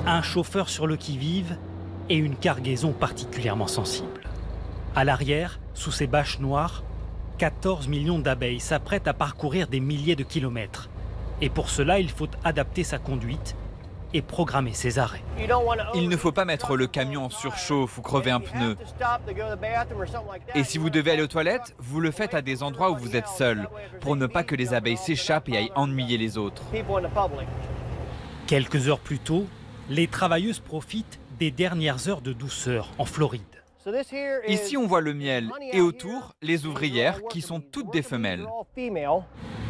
un chauffeur sur le qui-vive et une cargaison particulièrement sensible. À l'arrière, sous ces bâches noires, 14 millions d'abeilles s'apprêtent à parcourir des milliers de kilomètres. Et pour cela, il faut adapter sa conduite et programmer ses arrêts. Il ne faut pas mettre le camion en surchauffe ou crever un pneu. Et si vous devez aller aux toilettes, vous le faites à des endroits où vous êtes seul, pour ne pas que les abeilles s'échappent et aillent ennuyer les autres. Quelques heures plus tôt, les travailleuses profitent des dernières heures de douceur en Floride. Ici, on voit le miel et autour, les ouvrières qui sont toutes des femelles.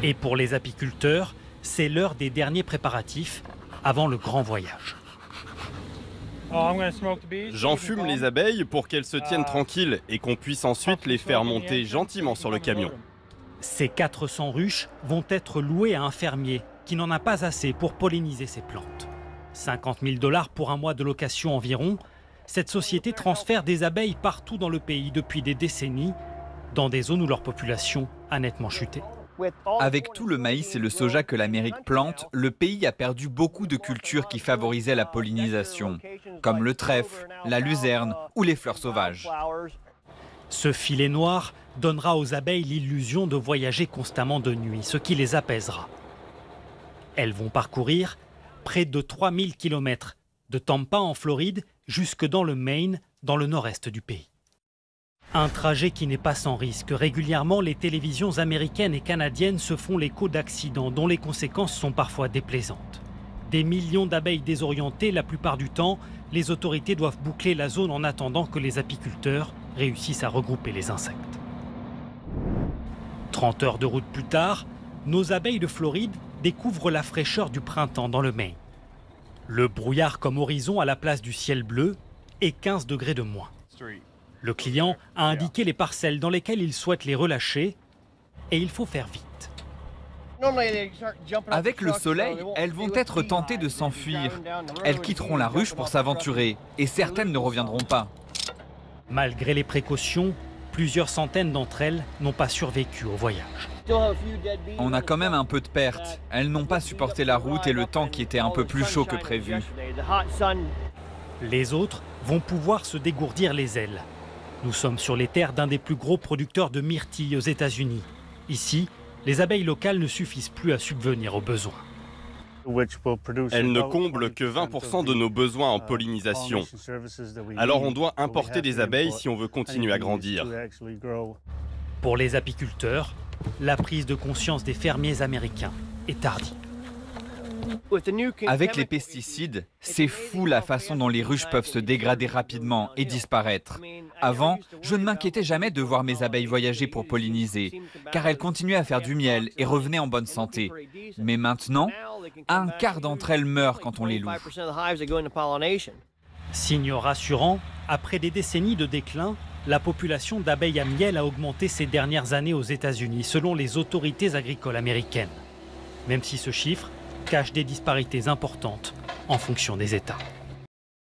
Et pour les apiculteurs, c'est l'heure des derniers préparatifs avant le grand voyage. J'enfume les abeilles pour qu'elles se tiennent tranquilles et qu'on puisse ensuite les faire monter gentiment sur le camion. Ces 400 ruches vont être louées à un fermier qui n'en a pas assez pour polliniser ses plantes. 50 000 $ pour un mois de location environ. Cette société transfère des abeilles partout dans le pays depuis des décennies, dans des zones où leur population a nettement chuté. Avec tout le maïs et le soja que l'Amérique plante, le pays a perdu beaucoup de cultures qui favorisaient la pollinisation, comme le trèfle, la luzerne ou les fleurs sauvages. Ce filet noir donnera aux abeilles l'illusion de voyager constamment de nuit, ce qui les apaisera. Elles vont parcourir près de 3000 km, de Tampa en Floride jusque dans le Maine, dans le nord-est du pays. Un trajet qui n'est pas sans risque. Régulièrement, les télévisions américaines et canadiennes se font l'écho d'accidents dont les conséquences sont parfois déplaisantes. Des millions d'abeilles désorientées, la plupart du temps, les autorités doivent boucler la zone en attendant que les apiculteurs réussissent à regrouper les insectes. 30 heures de route plus tard, nos abeilles de Floride découvrent la fraîcheur du printemps dans le Maine. Le brouillard comme horizon à la place du ciel bleu et 15 degrés de moins. Le client a indiqué les parcelles dans lesquelles il souhaite les relâcher et il faut faire vite. Avec le soleil, elles vont être tentées de s'enfuir. Elles quitteront la ruche pour s'aventurer et certaines ne reviendront pas. Malgré les précautions, plusieurs centaines d'entre elles n'ont pas survécu au voyage. On a quand même un peu de pertes. Elles n'ont pas supporté la route et le temps qui était un peu plus chaud que prévu. Les autres vont pouvoir se dégourdir les ailes. Nous sommes sur les terres d'un des plus gros producteurs de myrtilles aux États-Unis. Ici, les abeilles locales ne suffisent plus à subvenir aux besoins. Elles ne comblent que 20% de nos besoins en pollinisation. Alors on doit importer des abeilles si on veut continuer à grandir. Pour les apiculteurs, la prise de conscience des fermiers américains est tardive. Avec les pesticides, c'est fou la façon dont les ruches peuvent se dégrader rapidement et disparaître. Avant, je ne m'inquiétais jamais de voir mes abeilles voyager pour polliniser, car elles continuaient à faire du miel et revenaient en bonne santé. Mais maintenant, un quart d'entre elles meurent quand on les loue. Signe rassurant, après des décennies de déclin, la population d'abeilles à miel a augmenté ces dernières années aux États-Unis, selon les autorités agricoles américaines. Même si ce chiffre cache des disparités importantes en fonction des États.